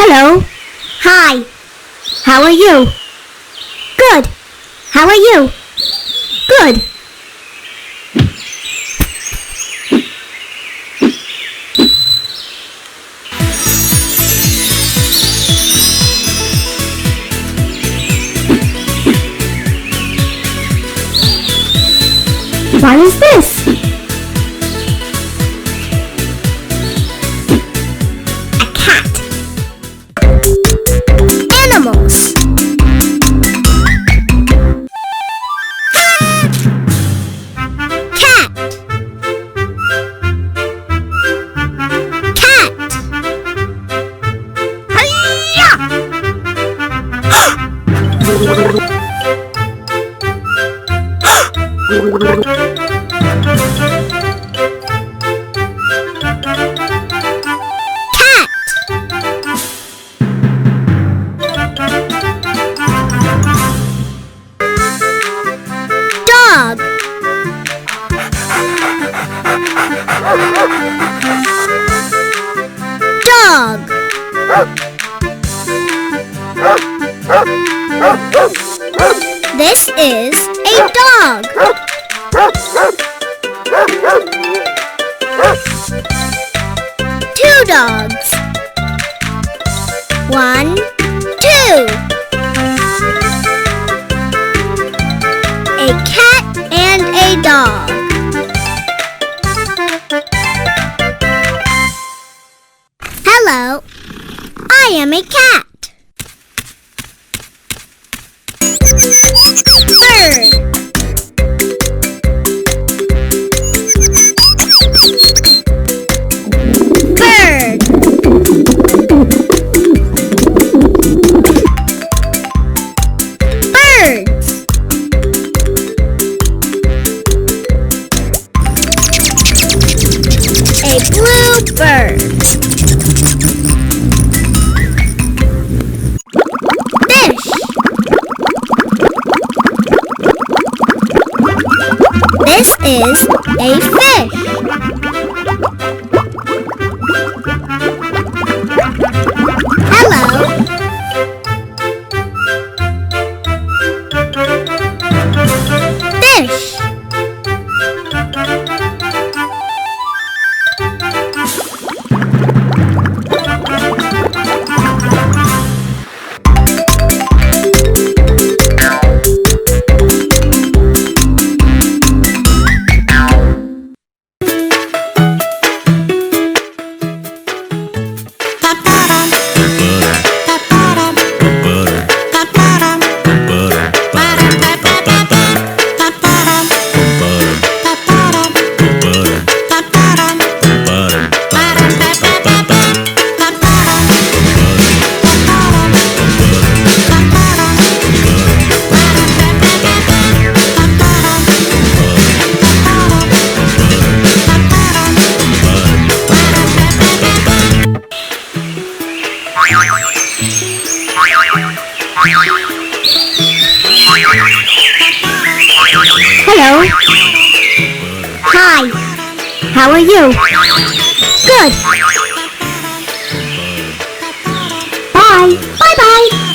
Hello. Hi. How are you? Good. How are you? Good. What is this? A cat. Animals. Cat. Cat. Hi-ya! Dog. Dog. This is a dog. Two dogs. 1, 2. A cat and a dog. Hello, I am a cat. Bird. Bird. Birds. A blue bird. Fish. This is a fish. Hello. Fish. Hello. Hi. How are you? Good. Bye. Bye-bye.